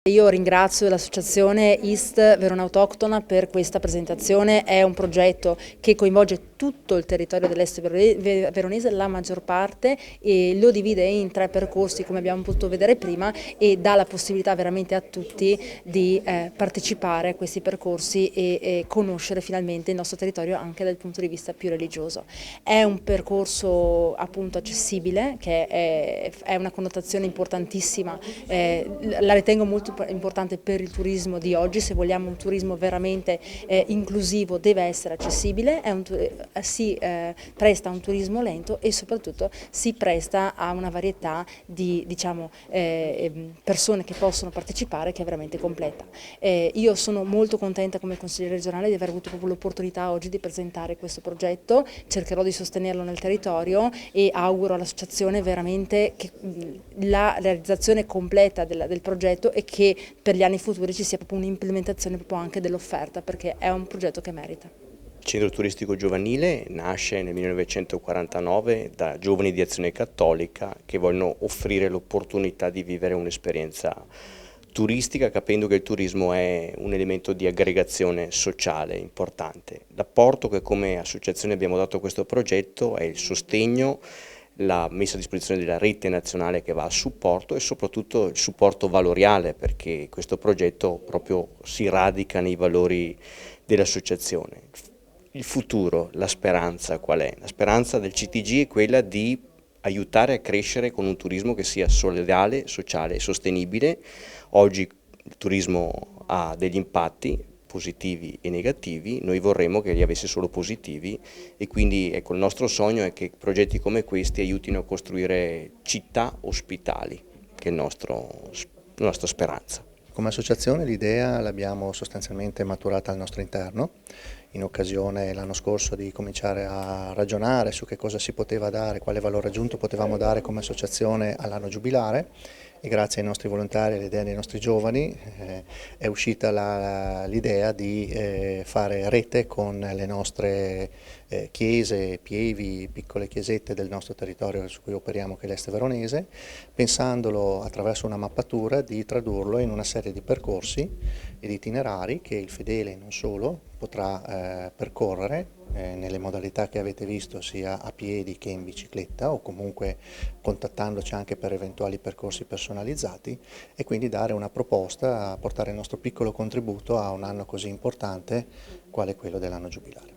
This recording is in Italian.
Io ringrazio l'associazione East Verona Autoctona per questa presentazione. È un progetto che coinvolge tutto il territorio dell'est veronese, la maggior parte, e lo divide in 3 percorsi come abbiamo potuto vedere prima e dà la possibilità veramente a tutti di partecipare a questi percorsi e conoscere finalmente il nostro territorio anche dal punto di vista più religioso. È un percorso appunto accessibile, che è una connotazione importantissima, la ritengo molto importante per il turismo di oggi. Se vogliamo un turismo veramente inclusivo deve essere accessibile, si presta a un turismo lento e soprattutto si presta a una varietà di persone che possono partecipare, che è veramente completa. Io sono molto contenta come consigliere regionale di aver avuto proprio l'opportunità oggi di presentare questo progetto, cercherò di sostenerlo nel territorio e auguro all'associazione veramente che la realizzazione completa del progetto e che per gli anni futuri ci sia proprio un'implementazione proprio anche dell'offerta, perché è un progetto che merita. Il centro turistico giovanile nasce nel 1949 da giovani di Azione Cattolica che vogliono offrire l'opportunità di vivere un'esperienza turistica, capendo che il turismo è un elemento di aggregazione sociale importante. L'apporto che come associazione abbiamo dato a questo progetto è il sostegno, la messa a disposizione della rete nazionale che va a supporto e soprattutto il supporto valoriale, perché questo progetto proprio si radica nei valori dell'associazione. Il futuro, la speranza qual è? La speranza del CTG è quella di aiutare a crescere con un turismo che sia solidale, sociale e sostenibile. Oggi il turismo ha degli impatti positivi e negativi, noi vorremmo che li avesse solo positivi e quindi ecco, il nostro sogno è che progetti come questi aiutino a costruire città ospitali, che è la nostra speranza. Come associazione l'idea l'abbiamo sostanzialmente maturata al nostro interno, in occasione l'anno scorso di cominciare a ragionare su che cosa si poteva dare, quale valore aggiunto potevamo dare come associazione all'anno giubilare, e grazie ai nostri volontari e alle idee dei nostri giovani è uscita l'idea di fare rete con le nostre chiese, pievi, piccole chiesette del nostro territorio su cui operiamo, che è l'Est veronese, pensandolo attraverso una mappatura di tradurlo in una serie di percorsi ed itinerari che il fedele non solo potrà percorrere nelle modalità che avete visto, sia a piedi che in bicicletta, o comunque contattandoci anche per eventuali percorsi personalizzati, e quindi dare una proposta, portare il nostro piccolo contributo a un anno così importante quale quello dell'anno giubilare.